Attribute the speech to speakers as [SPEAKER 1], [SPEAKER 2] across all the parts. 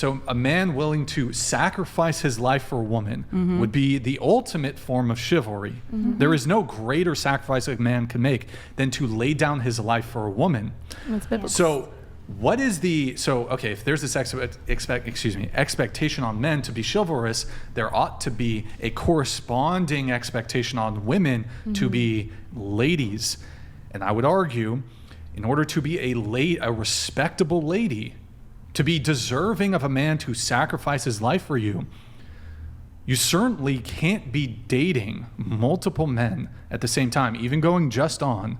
[SPEAKER 1] So a man willing to sacrifice his life for a woman would be the ultimate form of chivalry. There is no greater sacrifice a man can make than to lay down his life for a woman.
[SPEAKER 2] That's biblical.
[SPEAKER 1] So what is okay, if there's this expectation on men to be chivalrous, there ought to be a corresponding expectation on women to be ladies. And I would argue, in order to be a respectable lady, to be deserving of a man to sacrifice his life for you, you certainly can't be dating multiple men at the same time, even going just on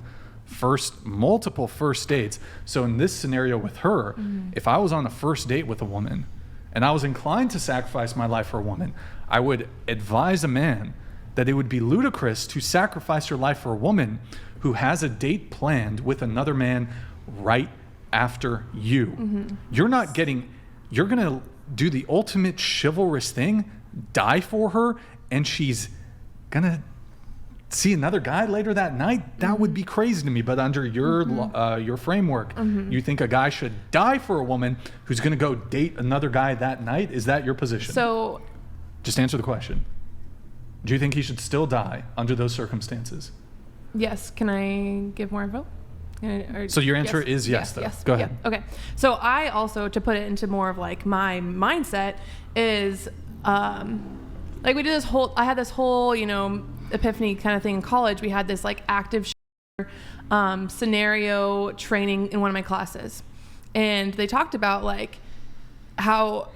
[SPEAKER 1] multiple first dates. So in this scenario with her, if I was on a first date with a woman and I was inclined to sacrifice my life for a woman, I would advise a man that it would be ludicrous to sacrifice your life for a woman who has a date planned with another man right after you. You're going to do the ultimate chivalrous thing, die for her, and she's going to see another guy later that night. That would be crazy to me. But under your framework, you think a guy should die for a woman who's going to go date another guy that night? Is that your position?
[SPEAKER 2] So
[SPEAKER 1] just answer the question. Do you think he should still die under those circumstances?
[SPEAKER 2] yes. Can I give more info?
[SPEAKER 1] So your answer is yes, though.
[SPEAKER 2] Yes.
[SPEAKER 1] Go ahead.
[SPEAKER 2] Yeah. Okay. So I also, to put it into more of like my mindset, is like we did this whole, I had this whole, epiphany kind of thing in college. We had this like active scenario training in one of my classes. And they talked about like how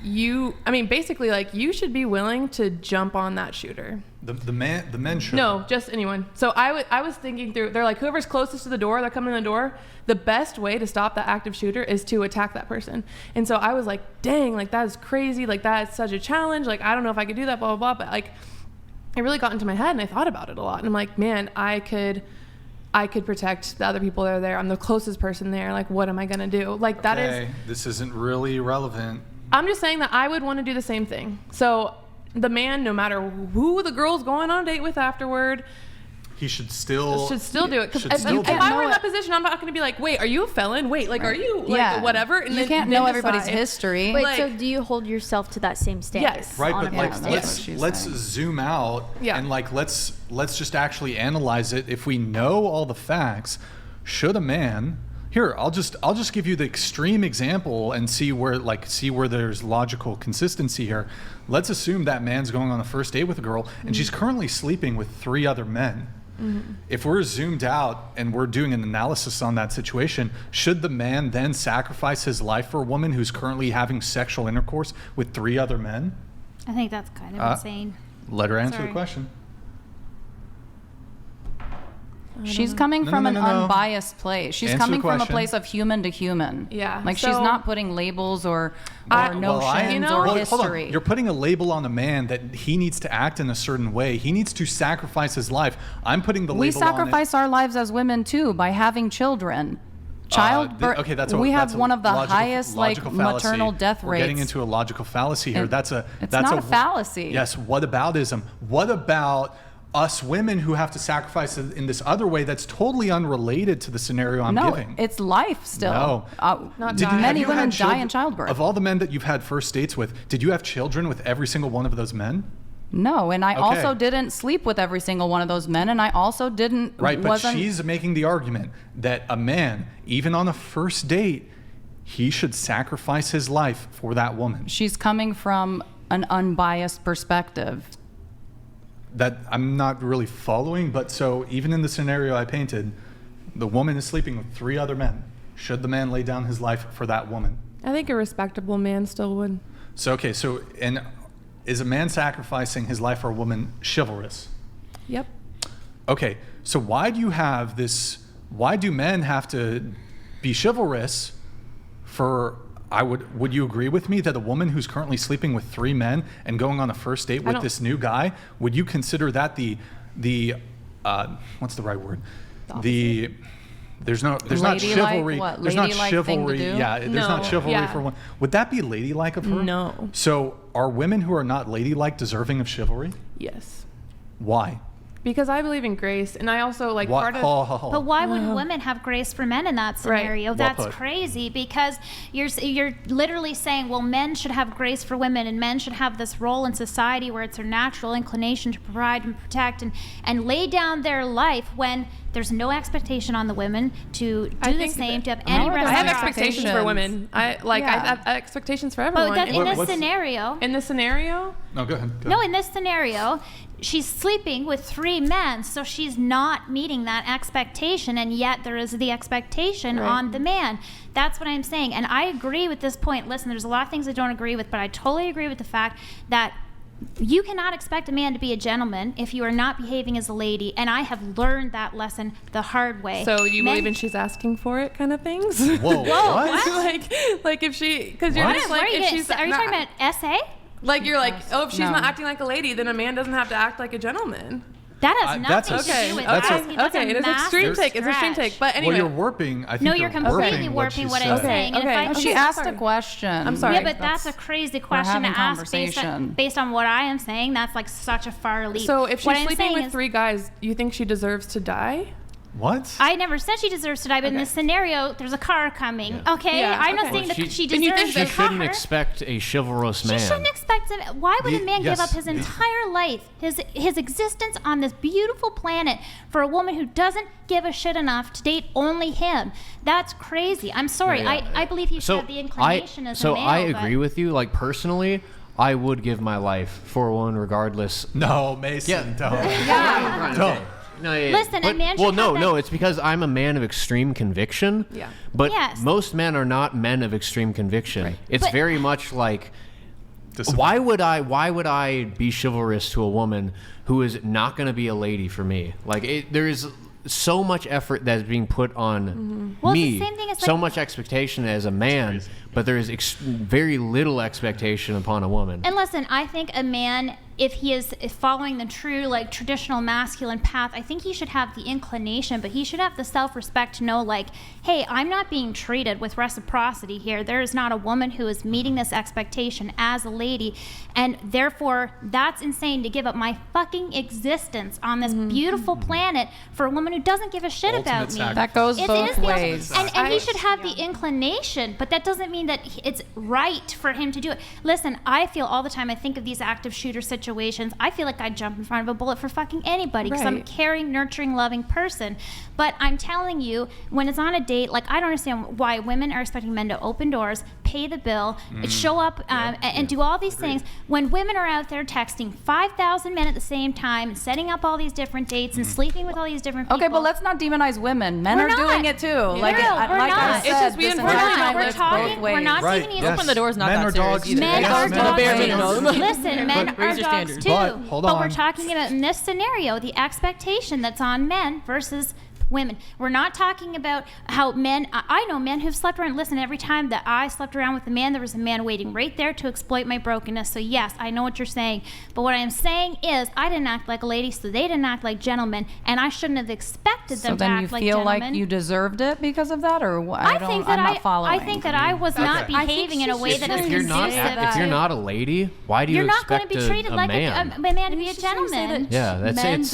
[SPEAKER 2] basically like you should be willing to jump on that shooter.
[SPEAKER 1] The men should.
[SPEAKER 2] No, just anyone. So I was thinking through, they're like, whoever's closest to the door, they're coming in the door, the best way to stop that active shooter is to attack that person. And so I was like, dang, like that is crazy. Like that's such a challenge. Like, I don't know if I could do that, blah, blah, blah. But like, it really got into my head and I thought about it a lot. And I'm like, man, I could protect the other people that are there. I'm the closest person there. Like, what am I going to do? Like that is.
[SPEAKER 1] This isn't really relevant.
[SPEAKER 2] I'm just saying that I would want to do the same thing. So the man, no matter who the girl's going on a date with afterward,
[SPEAKER 1] he should still
[SPEAKER 2] do it. Because if I were in that position, I'm not going to be like, wait, are you a felon? Wait, like, are you like whatever? And
[SPEAKER 3] you can't know everybody's history.
[SPEAKER 4] Wait,
[SPEAKER 2] like,
[SPEAKER 4] so do you hold yourself to that same standard?
[SPEAKER 2] Yes.
[SPEAKER 1] Right, but like let's
[SPEAKER 3] saying.
[SPEAKER 1] zoom out and like let's just actually analyze it. If we know all the facts, should a man here, I'll just give you the extreme example and see where there's logical consistency here. Let's assume that man's going on a first date with a girl and she's currently sleeping with 3 other men. If we're zoomed out and we're doing an analysis on that situation, should the man then sacrifice his life for a woman who's currently having sexual intercourse with 3 other men?
[SPEAKER 4] I think that's kind of insane.
[SPEAKER 1] Let her answer the question.
[SPEAKER 3] She's coming from an unbiased place. She's coming from a place of human to human.
[SPEAKER 2] Yeah.
[SPEAKER 3] Like she's not putting labels or notions or history.
[SPEAKER 1] Hold on. You're putting a label on a man that he needs to act in a certain way. He needs to sacrifice his life. I'm putting the label on it.
[SPEAKER 3] We sacrifice our lives as women too by having children. Childbirth. We have one of the highest maternal death rates.
[SPEAKER 1] We're getting into a logical fallacy here.
[SPEAKER 3] It's not a fallacy.
[SPEAKER 1] Yes. Whataboutism. What about us women who have to sacrifice in this other way that's totally unrelated to the scenario I'm giving?
[SPEAKER 3] No, it's life still.
[SPEAKER 1] No.
[SPEAKER 3] Many women die in childbirth.
[SPEAKER 1] Of all the men that you've had first dates with, did you have children with every single one of those men?
[SPEAKER 3] No, and I also didn't sleep with every single one of those men, and I also didn't.
[SPEAKER 1] Right, but she's making the argument that a man, even on a first date, he should sacrifice his life for that woman.
[SPEAKER 3] She's coming from an unbiased perspective.
[SPEAKER 1] That I'm not really following, but so even in the scenario I painted, the woman is sleeping with 3 other men. Should the man lay down his life for that woman?
[SPEAKER 2] I think a respectable man still would.
[SPEAKER 1] So, and is a man sacrificing his life for a woman chivalrous?
[SPEAKER 2] Yep.
[SPEAKER 1] Okay, so why do men have to be chivalrous for, would you agree with me that a woman who's currently sleeping with 3 men and going on a first date with this new guy, would you consider that the what's the right word? There's not chivalry. There's not chivalry. Yeah, there's not chivalry for one. Would that be ladylike of her?
[SPEAKER 2] No.
[SPEAKER 1] So are women who are not ladylike deserving of chivalry?
[SPEAKER 2] Yes.
[SPEAKER 1] Why?
[SPEAKER 2] Because I believe in grace, and I also like
[SPEAKER 1] What?
[SPEAKER 2] part of.
[SPEAKER 4] But why wouldn't women have grace for men in that scenario?
[SPEAKER 2] Right.
[SPEAKER 4] That's
[SPEAKER 1] Well put.
[SPEAKER 4] crazy, because you're literally saying, well, men should have grace for women, and men should have this role in society where it's their natural inclination to provide and protect and lay down their life when there's no expectation on the women to do the same, to have any
[SPEAKER 3] I
[SPEAKER 2] I have
[SPEAKER 4] reciprocity.
[SPEAKER 2] expectations for women. I have expectations for everyone.
[SPEAKER 4] But that, in this
[SPEAKER 1] What's-
[SPEAKER 4] scenario,
[SPEAKER 2] in this scenario,
[SPEAKER 1] No, go ahead.
[SPEAKER 4] no, in this scenario, she's sleeping with 3 men, so she's not meeting that expectation, and yet there is the expectation
[SPEAKER 2] Right.
[SPEAKER 4] on the man. That's what I'm saying, and I agree with this point. Listen, there's a lot of things I don't agree with, but I totally agree with the fact that you cannot expect a man to be a gentleman if you are not behaving as a lady, and I have learned that lesson the hard way.
[SPEAKER 2] so you
[SPEAKER 4] Men-
[SPEAKER 2] believe in she's asking for it kind of things?
[SPEAKER 1] Whoa, what?
[SPEAKER 2] like if she, because you're
[SPEAKER 4] What?
[SPEAKER 2] just
[SPEAKER 4] Where
[SPEAKER 2] like
[SPEAKER 4] are you
[SPEAKER 2] if
[SPEAKER 4] getting-
[SPEAKER 2] she's
[SPEAKER 4] are you
[SPEAKER 2] not-
[SPEAKER 4] talking about SA?
[SPEAKER 2] like you're like, oh, if she's
[SPEAKER 3] No.
[SPEAKER 2] not acting like a lady, then a man doesn't have to act like a gentleman.
[SPEAKER 4] That has
[SPEAKER 1] that's
[SPEAKER 4] nothing
[SPEAKER 1] a-
[SPEAKER 2] Okay,
[SPEAKER 4] to do with
[SPEAKER 1] that's a-
[SPEAKER 4] asking. That's
[SPEAKER 2] okay,
[SPEAKER 4] a
[SPEAKER 2] it is
[SPEAKER 4] massive
[SPEAKER 2] extreme take. It's extreme
[SPEAKER 4] stretch.
[SPEAKER 2] take. But
[SPEAKER 1] Well,
[SPEAKER 2] anyway,
[SPEAKER 1] you're warping. I think
[SPEAKER 4] No, you're completely
[SPEAKER 1] warping
[SPEAKER 4] warping what
[SPEAKER 1] she
[SPEAKER 4] I'm
[SPEAKER 1] said.
[SPEAKER 4] saying. And
[SPEAKER 2] Okay.
[SPEAKER 4] if I,
[SPEAKER 3] She
[SPEAKER 2] Okay,
[SPEAKER 3] asked
[SPEAKER 2] sorry.
[SPEAKER 3] a question.
[SPEAKER 2] I'm sorry.
[SPEAKER 4] Yeah, but that's a crazy question to
[SPEAKER 3] having
[SPEAKER 4] ask
[SPEAKER 3] conversation.
[SPEAKER 4] based on what I am saying. That's like such a far leap.
[SPEAKER 2] so if
[SPEAKER 4] What
[SPEAKER 2] she's
[SPEAKER 4] I'm
[SPEAKER 2] sleeping
[SPEAKER 4] saying
[SPEAKER 2] with
[SPEAKER 4] is,
[SPEAKER 2] 3 guys, you think she deserves to die?
[SPEAKER 1] What?
[SPEAKER 4] I never said she deserves to die, but in
[SPEAKER 2] Okay.
[SPEAKER 4] this scenario, there's a car coming.
[SPEAKER 5] Yeah.
[SPEAKER 4] Okay,
[SPEAKER 2] Yeah,
[SPEAKER 4] I'm not
[SPEAKER 2] okay.
[SPEAKER 4] saying
[SPEAKER 5] Well,
[SPEAKER 4] that she
[SPEAKER 2] then you
[SPEAKER 4] deserves
[SPEAKER 2] think
[SPEAKER 4] the
[SPEAKER 5] She
[SPEAKER 4] car.
[SPEAKER 5] shouldn't expect a chivalrous man.
[SPEAKER 4] She shouldn't expect him. Why would a man give
[SPEAKER 1] Yes.
[SPEAKER 4] up his entire life, his existence on this beautiful planet, for a woman who doesn't give a shit enough to date only him? That's crazy. I'm sorry.
[SPEAKER 5] Yeah.
[SPEAKER 4] I believe he should have the inclination as a male.
[SPEAKER 5] I agree with you. Like personally, I would give my life for a woman regardless.
[SPEAKER 1] No, Mason, don't.
[SPEAKER 5] Yeah.
[SPEAKER 1] Don't.
[SPEAKER 5] No, yeah,
[SPEAKER 4] Listen, a man should
[SPEAKER 5] well,
[SPEAKER 4] have that-
[SPEAKER 5] it's because I'm a man of extreme conviction.
[SPEAKER 2] Yeah.
[SPEAKER 5] But
[SPEAKER 4] Yes.
[SPEAKER 5] most men are not men of extreme conviction. It's
[SPEAKER 4] But-
[SPEAKER 5] very much like,
[SPEAKER 1] Discipline.
[SPEAKER 5] why would I be chivalrous to a woman who is not going to be a lady for me? Like there is so much effort that is being put on
[SPEAKER 4] Well, it's
[SPEAKER 5] me.
[SPEAKER 4] the same thing as,
[SPEAKER 5] so
[SPEAKER 4] like-
[SPEAKER 5] much expectation as a man, but there is very little expectation upon a woman.
[SPEAKER 4] And listen, I think a man, if he is following the true, like, traditional masculine path, I think he should have the inclination, but he should have the self-respect to know, like, hey, I'm not being treated with reciprocity here. There is not a woman who is meeting this expectation as a lady, and therefore, that's insane to give up my fucking existence on this beautiful planet for a woman who doesn't give a shit
[SPEAKER 1] Ultimate
[SPEAKER 4] about me.
[SPEAKER 1] sacrifice.
[SPEAKER 3] That goes
[SPEAKER 4] It
[SPEAKER 3] both
[SPEAKER 4] is the ultimate-
[SPEAKER 3] ways.
[SPEAKER 4] and he should have the inclination, but that doesn't mean that it's right for him to do it. Listen, I feel all the time, I think of these active shooter situations, I feel like I'd jump in front of a bullet for fucking anybody because I'm a
[SPEAKER 2] Right.
[SPEAKER 4] caring, nurturing, loving person. But I'm telling you, when it's on a date, like, I don't understand why women are expecting men to open doors, pay the bill, show up, and do all these things when women are out there texting 5,000 men at the same time and setting up all these different dates and sleeping with all these different people.
[SPEAKER 3] Okay, but let's not demonize women. Men
[SPEAKER 4] We're
[SPEAKER 3] are
[SPEAKER 4] not.
[SPEAKER 3] doing it too. Like,
[SPEAKER 4] No, we're
[SPEAKER 3] like I
[SPEAKER 4] not.
[SPEAKER 3] said,
[SPEAKER 2] It's just we
[SPEAKER 3] this
[SPEAKER 2] enforce
[SPEAKER 3] entire
[SPEAKER 2] it.
[SPEAKER 3] time
[SPEAKER 4] We're
[SPEAKER 3] it's
[SPEAKER 4] talking-
[SPEAKER 3] both ways.
[SPEAKER 4] we're not
[SPEAKER 1] Right.
[SPEAKER 4] even-
[SPEAKER 1] Yes.
[SPEAKER 6] Open the door's not
[SPEAKER 1] Men
[SPEAKER 6] that
[SPEAKER 1] are
[SPEAKER 6] serious
[SPEAKER 1] dogs.
[SPEAKER 6] either.
[SPEAKER 4] Men
[SPEAKER 1] Yes,
[SPEAKER 4] are
[SPEAKER 1] men are
[SPEAKER 4] dogs
[SPEAKER 6] bare
[SPEAKER 4] too.
[SPEAKER 6] minimum.
[SPEAKER 4] Listen, men
[SPEAKER 6] But
[SPEAKER 4] are
[SPEAKER 6] raise your
[SPEAKER 4] dogs
[SPEAKER 6] standards.
[SPEAKER 4] too.
[SPEAKER 1] But, hold
[SPEAKER 4] But we're
[SPEAKER 1] on.
[SPEAKER 4] talking about, in this scenario, the expectation that's on men versus women. We're not talking about how men, I know men who've slept around. Listen, every time that I slept around with a man, there was a man waiting right there to exploit my brokenness. So yes, I know what you're saying. But what I am saying is I didn't act like a lady, so they didn't act like gentlemen. And I shouldn't have expected
[SPEAKER 3] So
[SPEAKER 4] them to
[SPEAKER 3] then you
[SPEAKER 4] act like
[SPEAKER 3] feel
[SPEAKER 4] gentlemen.
[SPEAKER 3] like you deserved it because of that, or
[SPEAKER 4] I
[SPEAKER 3] don't?
[SPEAKER 4] think that
[SPEAKER 3] I'm not following.
[SPEAKER 4] I think that I was not
[SPEAKER 1] Okay.
[SPEAKER 4] behaving in a way
[SPEAKER 5] if,
[SPEAKER 4] that is
[SPEAKER 5] if you're not
[SPEAKER 4] conducive.
[SPEAKER 5] if you're not a lady, why do you
[SPEAKER 4] You're not going to
[SPEAKER 5] expect
[SPEAKER 4] be treated
[SPEAKER 5] a
[SPEAKER 4] like
[SPEAKER 5] man?
[SPEAKER 4] a man to be a gentleman.
[SPEAKER 5] Yeah, that's
[SPEAKER 6] men
[SPEAKER 5] it's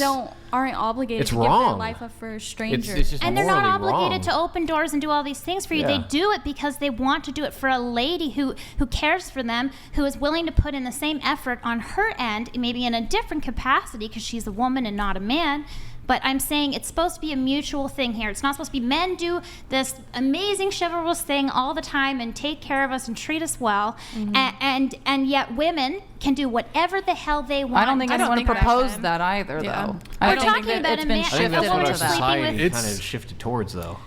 [SPEAKER 6] aren't obligated
[SPEAKER 5] it's
[SPEAKER 6] to give their
[SPEAKER 5] wrong.
[SPEAKER 6] life up for a stranger.
[SPEAKER 5] it's just
[SPEAKER 4] And they're not
[SPEAKER 5] morally
[SPEAKER 4] obligated
[SPEAKER 5] wrong.
[SPEAKER 4] to open doors and do all these things for you.
[SPEAKER 5] Yeah.
[SPEAKER 4] They do it because they want to do it for a lady who cares for them, who is willing to put in the same effort on her end, maybe in a different capacity because she's a woman and not a man. But I'm saying it's supposed to be a mutual thing here. It's not supposed to be men do this amazing chivalrous thing all the time and take care of us and treat us well, and yet women can do whatever the hell they want.
[SPEAKER 3] I don't think
[SPEAKER 2] I don't
[SPEAKER 3] anyone
[SPEAKER 2] think
[SPEAKER 3] proposed
[SPEAKER 2] that's
[SPEAKER 3] that either,
[SPEAKER 2] Yeah.
[SPEAKER 3] though.
[SPEAKER 2] We're
[SPEAKER 3] I don't
[SPEAKER 4] talking
[SPEAKER 3] think
[SPEAKER 4] about
[SPEAKER 3] that it's
[SPEAKER 4] a
[SPEAKER 3] been
[SPEAKER 4] man-
[SPEAKER 5] I think
[SPEAKER 3] shifted
[SPEAKER 5] that's what our
[SPEAKER 4] woman
[SPEAKER 3] into that.
[SPEAKER 5] society
[SPEAKER 4] sleeping
[SPEAKER 1] with-
[SPEAKER 5] kind
[SPEAKER 1] It's-
[SPEAKER 5] of shifted towards, though.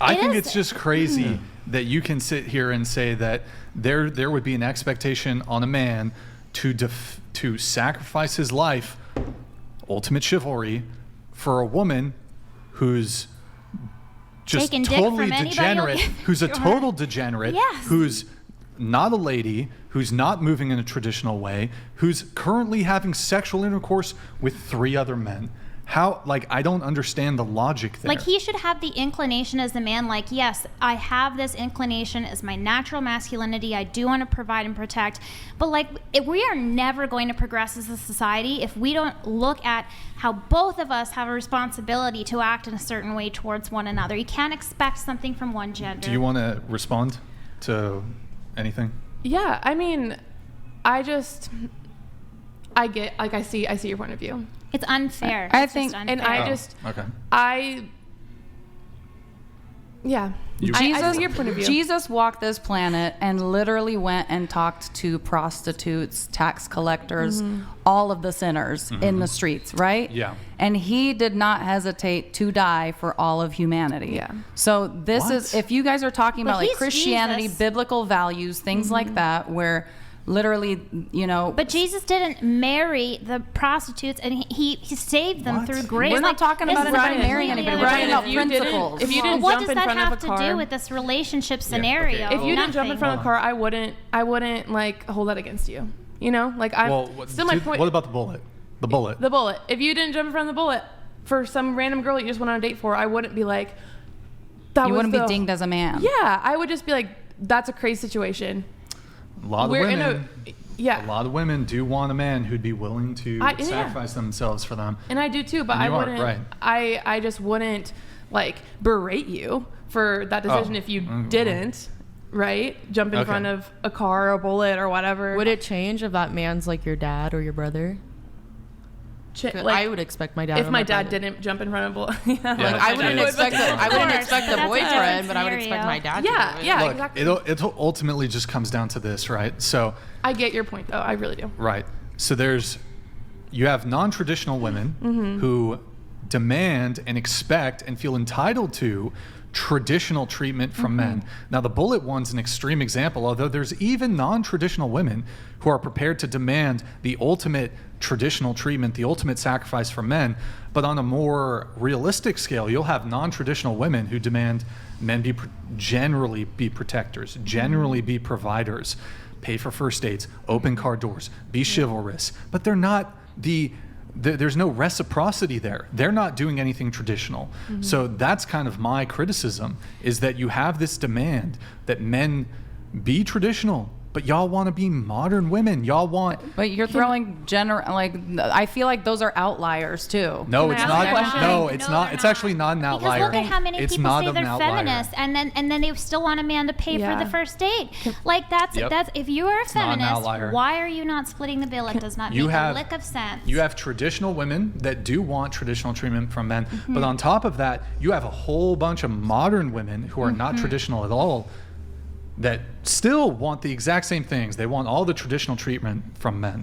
[SPEAKER 1] I
[SPEAKER 4] It
[SPEAKER 1] think
[SPEAKER 4] is-
[SPEAKER 1] it's just crazy that you can sit here and say that there would be an expectation on a man to sacrifice his life, ultimate chivalry, for a woman who's just
[SPEAKER 4] Taking dick
[SPEAKER 1] totally
[SPEAKER 4] from anybody
[SPEAKER 1] degenerate,
[SPEAKER 4] will-
[SPEAKER 1] who's a total degenerate,
[SPEAKER 4] Yes.
[SPEAKER 1] who's not a lady, who's not moving in a traditional way, who's currently having sexual intercourse with 3 other men. How, like, I don't understand the logic there.
[SPEAKER 4] Like, he should have the inclination as a man, like, yes, I have this inclination as my natural masculinity. I do want to provide and protect. But, like, we are never going to progress as a society if we don't look at how both of us have a responsibility to act in a certain way towards one another. You can't expect something from one gender.
[SPEAKER 1] Do you want to respond to anything?
[SPEAKER 2] Yeah, I mean, I get, like, I see your point of view.
[SPEAKER 4] It's unfair.
[SPEAKER 3] I
[SPEAKER 4] It's
[SPEAKER 3] think-
[SPEAKER 4] just
[SPEAKER 2] And
[SPEAKER 4] unfair.
[SPEAKER 2] I just,
[SPEAKER 1] Okay.
[SPEAKER 2] yeah.
[SPEAKER 1] You-
[SPEAKER 2] I see your point of view.
[SPEAKER 3] Jesus walked this planet and literally went and talked to prostitutes, tax collectors, all of the sinners in the streets, right?
[SPEAKER 1] Yeah.
[SPEAKER 3] And he did not hesitate to die for all of humanity.
[SPEAKER 2] Yeah.
[SPEAKER 3] So this
[SPEAKER 1] What?
[SPEAKER 3] is, if you guys are talking
[SPEAKER 4] But
[SPEAKER 3] about like
[SPEAKER 4] he's
[SPEAKER 3] Christianity,
[SPEAKER 4] Jesus.
[SPEAKER 3] biblical values, things like that, where literally, you know.
[SPEAKER 4] But Jesus didn't marry the prostitutes, and he saved them
[SPEAKER 1] What?
[SPEAKER 4] through grace.
[SPEAKER 3] We're not
[SPEAKER 4] Like,
[SPEAKER 3] talking
[SPEAKER 4] this
[SPEAKER 3] about
[SPEAKER 4] is
[SPEAKER 3] anybody
[SPEAKER 4] completely
[SPEAKER 3] marrying anybody. We're
[SPEAKER 4] different.
[SPEAKER 3] talking about
[SPEAKER 2] if you
[SPEAKER 3] principles.
[SPEAKER 2] If you
[SPEAKER 4] Well,
[SPEAKER 2] didn't
[SPEAKER 4] what
[SPEAKER 2] jump
[SPEAKER 4] does
[SPEAKER 2] in
[SPEAKER 4] that
[SPEAKER 2] front
[SPEAKER 4] have
[SPEAKER 2] of a
[SPEAKER 4] to
[SPEAKER 2] car,
[SPEAKER 4] do with this relationship
[SPEAKER 1] okay.
[SPEAKER 4] scenario?
[SPEAKER 2] if you didn't jump in front of a
[SPEAKER 4] Nothing.
[SPEAKER 2] car, I wouldn't like hold that against you. You know, like still my point.
[SPEAKER 1] What about the bullet? The bullet.
[SPEAKER 2] The bullet. If you didn't jump in front of the bullet for some random girl you just went on a date for, I wouldn't be like,
[SPEAKER 3] You wouldn't be dinged as a man.
[SPEAKER 2] Yeah, I would just be like, that's a crazy situation.
[SPEAKER 1] A lot of
[SPEAKER 2] We're
[SPEAKER 1] women.
[SPEAKER 2] Yeah.
[SPEAKER 1] A lot of women do want a man who'd be willing to
[SPEAKER 2] Yeah.
[SPEAKER 1] sacrifice themselves for them.
[SPEAKER 2] And I do too, but
[SPEAKER 1] And
[SPEAKER 2] I
[SPEAKER 1] you are,
[SPEAKER 2] wouldn't.
[SPEAKER 1] right.
[SPEAKER 2] I just wouldn't like berate you for that decision if you didn't, right? Jump in
[SPEAKER 1] Okay.
[SPEAKER 2] front of a car or a bullet or whatever.
[SPEAKER 7] Would it change if that man's like your dad or your brother? I would expect my dad.
[SPEAKER 2] if
[SPEAKER 7] or
[SPEAKER 2] my dad
[SPEAKER 7] brother.
[SPEAKER 2] didn't jump in front of a bullet. Yeah.
[SPEAKER 1] Yeah,
[SPEAKER 7] Like, I wouldn't
[SPEAKER 1] Of
[SPEAKER 7] expect
[SPEAKER 4] course,
[SPEAKER 7] the, I wouldn't expect
[SPEAKER 4] but
[SPEAKER 7] the
[SPEAKER 4] that's a different
[SPEAKER 7] boyfriend, but I would expect
[SPEAKER 4] scenario.
[SPEAKER 7] my dad.
[SPEAKER 2] Yeah,
[SPEAKER 7] to do it.
[SPEAKER 2] yeah,
[SPEAKER 1] Look,
[SPEAKER 2] exactly.
[SPEAKER 1] it ultimately just comes down to this, right? So,
[SPEAKER 2] I get your point though. I really do.
[SPEAKER 1] right. So you have non-traditional women who demand and expect and feel entitled to traditional treatment from men. Now, the bullet one's an extreme example, although there's even non-traditional women who are prepared to demand the ultimate traditional treatment, the ultimate sacrifice from men. But on a more realistic scale, you'll have non-traditional women who demand men generally be protectors, generally be providers, pay for first dates, open car doors, be chivalrous. But they're not there's no reciprocity there. They're not doing anything traditional. So that's kind of my criticism, is that you have this demand that men be traditional, but y'all want to be modern women. Y'all want...
[SPEAKER 3] But you're throwing I feel like those are outliers too.
[SPEAKER 1] No,
[SPEAKER 2] Can I
[SPEAKER 1] it's
[SPEAKER 2] ask
[SPEAKER 1] not.
[SPEAKER 2] a question?
[SPEAKER 1] No, it's
[SPEAKER 4] No,
[SPEAKER 1] not.
[SPEAKER 4] they're
[SPEAKER 1] It's
[SPEAKER 4] not.
[SPEAKER 1] actually not an outlier.
[SPEAKER 4] Because look at how many
[SPEAKER 1] It's
[SPEAKER 4] people
[SPEAKER 1] not
[SPEAKER 4] say
[SPEAKER 1] an
[SPEAKER 4] they're
[SPEAKER 1] outlier.
[SPEAKER 4] feminists, and then they still want a man to pay
[SPEAKER 2] Yeah.
[SPEAKER 4] for the first date. Like that's
[SPEAKER 1] Yep.
[SPEAKER 4] if you are a
[SPEAKER 1] not an
[SPEAKER 4] feminist,
[SPEAKER 1] outlier.
[SPEAKER 4] why are you not splitting the bill? It does not
[SPEAKER 1] You
[SPEAKER 4] make
[SPEAKER 1] have-
[SPEAKER 4] a lick of sense.
[SPEAKER 1] You have traditional women that do want traditional treatment from men, but on top of that, you have a whole bunch of modern women who are not traditional at all that still want the exact same things. They want all the traditional treatment from men.